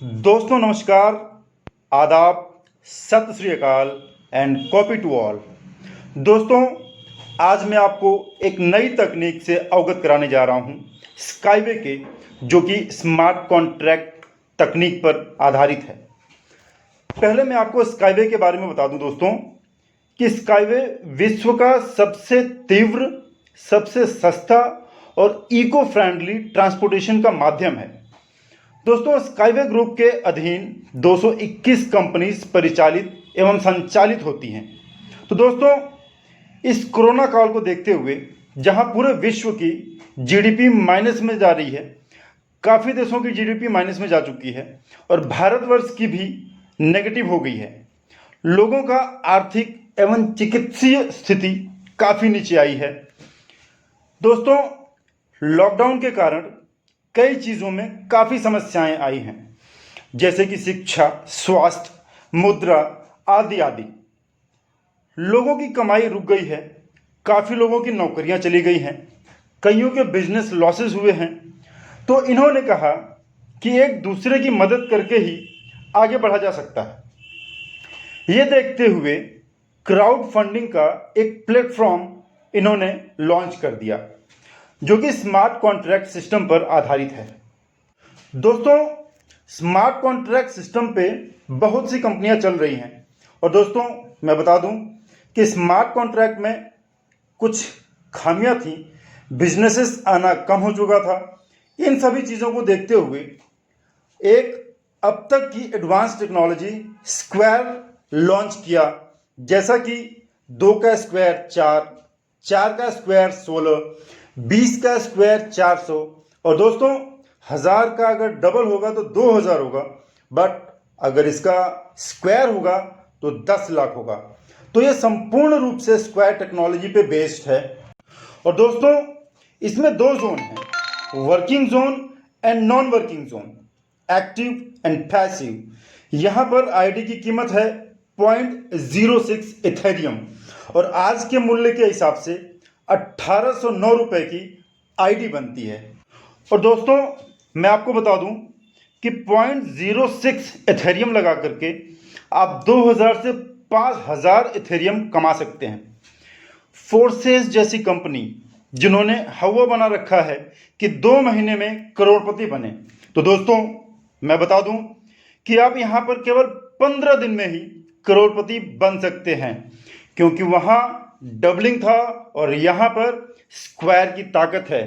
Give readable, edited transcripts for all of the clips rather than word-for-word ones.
दोस्तों नमस्कार, आदाब, सत श्री अकाल एंड कॉपी टू ऑल। दोस्तों आज मैं आपको एक नई तकनीक से अवगत कराने जा रहा हूं, स्काईवे के, जो कि स्मार्ट कॉन्ट्रैक्ट तकनीक पर आधारित है। पहले मैं आपको स्काईवे के बारे में बता दूं दोस्तों कि स्काईवे विश्व का सबसे तीव्र, सबसे सस्ता और इको फ्रेंडली ट्रांसपोर्टेशन का माध्यम है। दोस्तों स्काईवे ग्रुप के अधीन 221 कंपनीज परिचालित एवं संचालित होती हैं। तो दोस्तों इस कोरोना काल को देखते हुए जहां पूरे विश्व की जीडीपी माइनस में जा रही है, काफ़ी देशों की जीडीपी माइनस में जा चुकी है और भारतवर्ष की भी नेगेटिव हो गई है। लोगों का आर्थिक एवं चिकित्सीय स्थिति काफ़ी नीचे आई है। दोस्तों लॉकडाउन के कारण कई चीज़ों में काफ़ी समस्याएं आई हैं, जैसे कि शिक्षा, स्वास्थ्य, मुद्रा आदि आदि। लोगों की कमाई रुक गई है, काफ़ी लोगों की नौकरियां चली गई हैं, कईयों के बिजनेस लॉसेस हुए हैं। तो इन्होंने कहा कि एक दूसरे की मदद करके ही आगे बढ़ा जा सकता है। ये देखते हुए क्राउड फंडिंग का एक प्लेटफॉर्म इन्होंने लॉन्च कर दिया, जो कि स्मार्ट कॉन्ट्रैक्ट सिस्टम पर आधारित है। दोस्तों स्मार्ट कॉन्ट्रैक्ट सिस्टम पे बहुत सी कंपनियां चल रही हैं और दोस्तों मैं बता दूं कि स्मार्ट कॉन्ट्रैक्ट में कुछ खामियां थी, बिजनेसेस आना कम हो चुका था। इन सभी चीज़ों को देखते हुए एक अब तक की एडवांस टेक्नोलॉजी स्क्वायर लॉन्च किया, जैसा कि 2 का स्क्वायर 4, 4 का स्क्वायर 16, 20 का स्क्वायर 400 और दोस्तों 1000 का अगर डबल होगा तो 2000 होगा, बट अगर इसका स्क्वायर होगा तो 10 लाख होगा। तो ये संपूर्ण रूप से स्क्वायर टेक्नोलॉजी पे बेस्ड है। और दोस्तों इसमें 2 जोन हैं, working zone and non working zone, active and passive. यहाँ पर आईडी की कीमत है 0.06 इथेरियम और आज के मूल्य के हिसाब से 1809 रुपए की आईडी बनती है। और दोस्तों मैं आपको बता दूं कि 0.06 इथेरियम लगा करके आप 2000 से 5000 इथेरियम कमा सकते हैं। फोर्सेस जैसी कंपनी जिन्होंने हवा बना रखा है कि 2 महीने में करोड़पति बने, तो दोस्तों मैं बता दूं कि आप यहां पर केवल 15 दिन में ही करोड़पति बन सकते हैं, क्योंकि वहां डबलिंग था और यहां पर स्क्वायर की ताकत है।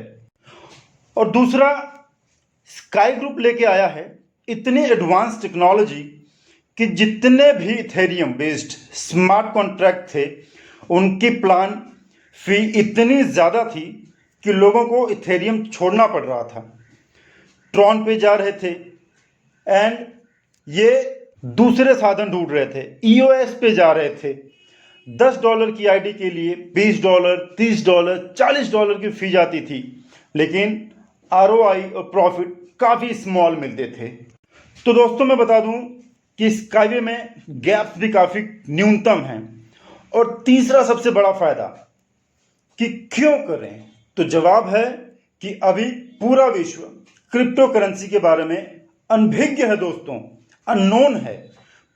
और दूसरा, स्काई ग्रुप लेके आया है इतनी एडवांस टेक्नोलॉजी कि जितने भी इथेरियम बेस्ड स्मार्ट कॉन्ट्रैक्ट थे उनकी प्लान फी इतनी ज़्यादा थी कि लोगों को इथेरियम छोड़ना पड़ रहा था, ट्रॉन पे जा रहे थे एंड ये दूसरे साधन ढूंढ रहे थे, ईओएस पे जा रहे थे। $10 की आईडी के लिए $20, $30, $40 की फी जाती थी, लेकिन आरओआई और प्रॉफिट काफ़ी स्मॉल मिलते थे। तो दोस्तों मैं बता दूं कि स्काईवे में गैप्स भी काफ़ी न्यूनतम हैं। और तीसरा सबसे बड़ा फायदा कि क्यों करें, तो जवाब है कि अभी पूरा विश्व क्रिप्टो करेंसी के बारे में अनभिज्ञ है दोस्तों, अननोन है।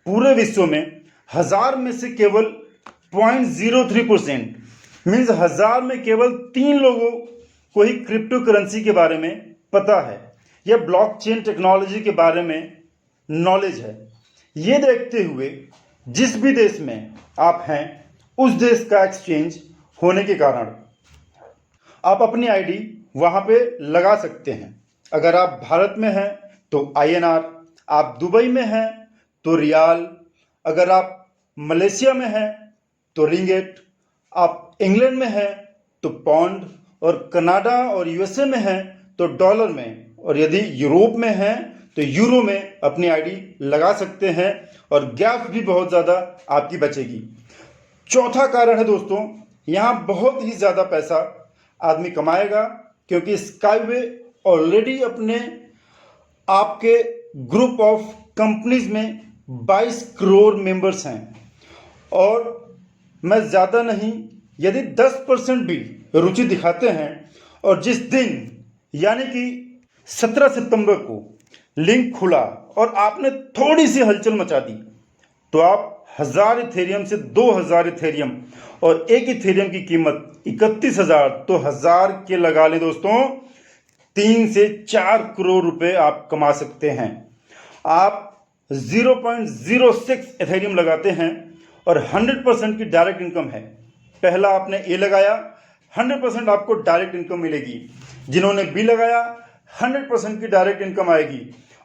पूरे विश्व में 1000 में से केवल 0.03% मीन्स 1000 में केवल 3 लोगों को ही क्रिप्टो करेंसी के बारे में पता है या ब्लॉकचेन टेक्नोलॉजी के बारे में नॉलेज है। ये देखते हुए जिस भी देश में आप हैं उस देश का एक्सचेंज होने के कारण आप अपनी आईडी वहां पे लगा सकते हैं। अगर आप भारत में हैं तो आईएनआर, आप दुबई में हैं तो रियाल, अगर आप मलेशिया में हैं तो रिंगेट, आप इंग्लैंड में हैं तो पौंड और कनाडा और यूएसए में हैं तो डॉलर में, और यदि यूरोप में हैं तो यूरो में अपनी आईडी लगा सकते हैं और गैप भी बहुत ज़्यादा आपकी बचेगी। चौथा कारण है दोस्तों, यहाँ बहुत ही ज़्यादा पैसा आदमी कमाएगा, क्योंकि स्काईवे ऑलरेडी अपने आपके ग्रुप ऑफ कंपनीज में 22 करोड़ मेंबर्स हैं। और मैं ज़्यादा नहीं, यदि 10% भी रुचि दिखाते हैं और जिस दिन यानी कि 17 सितंबर को लिंक खुला और आपने थोड़ी सी हलचल मचा दी तो आप 1000 इथेरियम से 2000 इथेरियम और एक इथेरियम की कीमत 31,000, तो 1000 के लगा ले दोस्तों 3 से 4 करोड़ रुपए आप कमा सकते हैं। आप 0.06 इथेरियम लगाते हैं और 100% की डायरेक्ट इनकम है। पहला आपने ए लगाया, 100% आपको डायरेक्ट इनकम मिलेगी। जिन्होंने बी लगाया, 100% की डायरेक्ट इनकम आएगी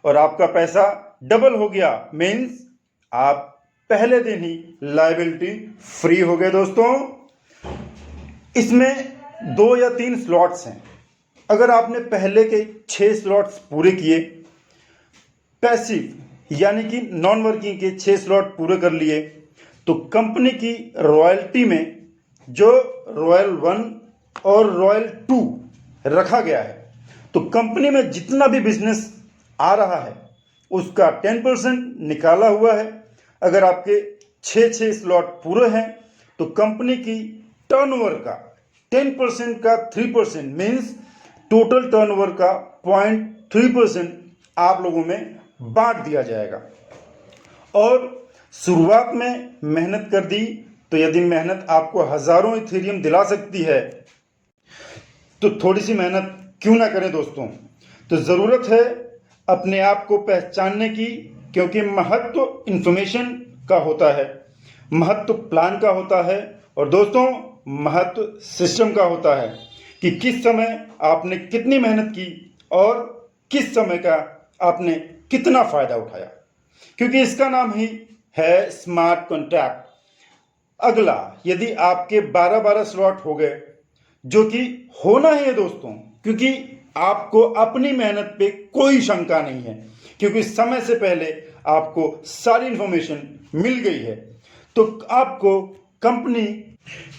और आपका पैसा डबल हो गया। मीन्स आप पहले दिन ही लायबिलिटी फ्री हो गए दोस्तों। इसमें 2 या 3 स्लॉट्स हैं। अगर आपने पहले के 6 स्लॉट्स पूरे किए, पैसिव यानी कि नॉन वर्किंग के 6 स्लॉट पूरे कर लिए, तो कंपनी की रॉयल्टी में जो रॉयल 1 और रॉयल 2 रखा गया है, तो कंपनी में जितना भी बिजनेस आ रहा है उसका 10% निकाला हुआ है। अगर आपके 6 स्लॉट पूरे हैं तो कंपनी की टर्नओवर का 10% का 3% मीन्स टोटल टर्नओवर का 0.3% आप लोगों में बांट दिया जाएगा। और शुरुआत में मेहनत कर दी तो यदि मेहनत आपको हजारों इथेरियम दिला सकती है तो थोड़ी सी मेहनत क्यों ना करें दोस्तों। तो ज़रूरत है अपने आप को पहचानने की, क्योंकि महत्व इंफॉर्मेशन का होता है, महत्व प्लान का होता है और दोस्तों महत्व सिस्टम का होता है कि किस समय आपने कितनी मेहनत की और किस समय का आपने कितना फ़ायदा उठाया, क्योंकि इसका नाम ही है स्मार्ट कॉन्ट्रैक्ट। अगला, यदि आपके 12 स्लॉट हो गए, जो कि होना ही है दोस्तों, क्योंकि आपको अपनी मेहनत पे कोई शंका नहीं है, क्योंकि समय से पहले आपको सारी इंफॉर्मेशन मिल गई है, तो आपको कंपनी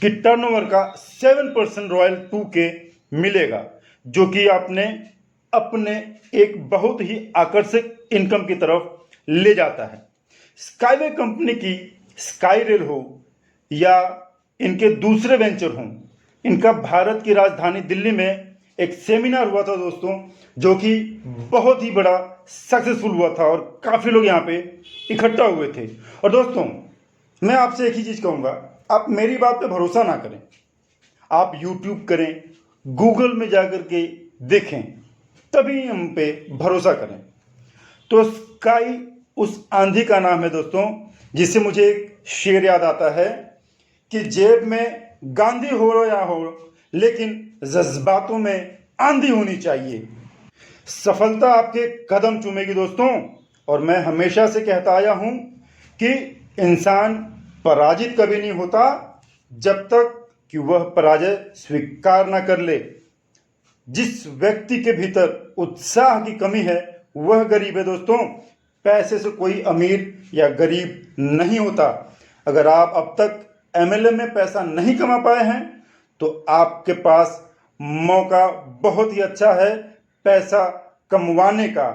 की टर्नओवर का 7% रॉयल 2 के मिलेगा, जो कि आपने अपने एक बहुत ही आकर्षक इनकम की तरफ ले जाता है। स्काईवे कंपनी की स्काई रेल हो या इनके दूसरे वेंचर हों, इनका भारत की राजधानी दिल्ली में एक सेमिनार हुआ था दोस्तों, जो कि बहुत ही बड़ा सक्सेसफुल हुआ था और काफ़ी लोग यहाँ पे इकट्ठा हुए थे। और दोस्तों मैं आपसे एक ही चीज़ कहूँगा, आप मेरी बात पे भरोसा ना करें, आप यूट्यूब करें, गूगल में जा कर के देखें, तभी हम पे भरोसा करें। तो स्काई उस आंधी का नाम है दोस्तों, जिससे मुझे एक शेर याद आता है कि जेब में गांधी हो या हो, लेकिन जज्बातों में आंधी होनी चाहिए। सफलता आपके कदम चूमेगी दोस्तों। और मैं हमेशा से कहता आया हूं कि इंसान पराजित कभी नहीं होता जब तक कि वह पराजय स्वीकार ना कर ले। जिस व्यक्ति के भीतर उत्साह की कमी है वह गरीब है दोस्तों। पैसे से कोई अमीर या गरीब नहीं होता। अगर आप अब तक MLM में पैसा नहीं कमा पाए हैं तो आपके पास मौका बहुत ही अच्छा है पैसा कमवाने का।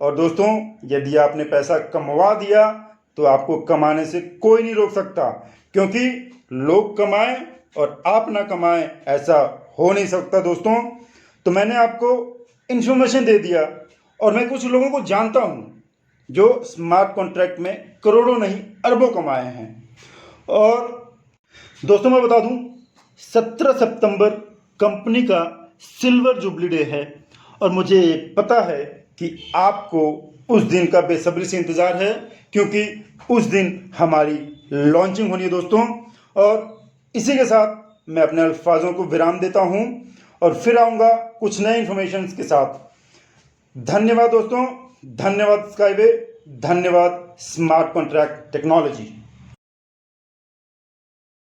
और दोस्तों यदि आपने पैसा कमवा दिया तो आपको कमाने से कोई नहीं रोक सकता, क्योंकि लोग कमाएं और आप ना कमाएं ऐसा हो नहीं सकता दोस्तों। तो मैंने आपको इन्फॉर्मेशन दे दिया और मैं कुछ लोगों को जानता हूं जो स्मार्ट कॉन्ट्रैक्ट में करोड़ों नहीं अरबों कमाए हैं। और दोस्तों मैं बता दूं 17 सितंबर कंपनी का सिल्वर जुबली डे है और मुझे पता है कि आपको उस दिन का बेसब्री से इंतज़ार है, क्योंकि उस दिन हमारी लॉन्चिंग होनी है दोस्तों। और इसी के साथ मैं अपने अल्फाजों को विराम देता हूं और फिर आऊँगा कुछ नए इन्फॉर्मेशन के साथ। धन्यवाद दोस्तों, धन्यवाद स्काईवे, धन्यवाद स्मार्ट कॉन्ट्रैक्ट टेक्नोलॉजी।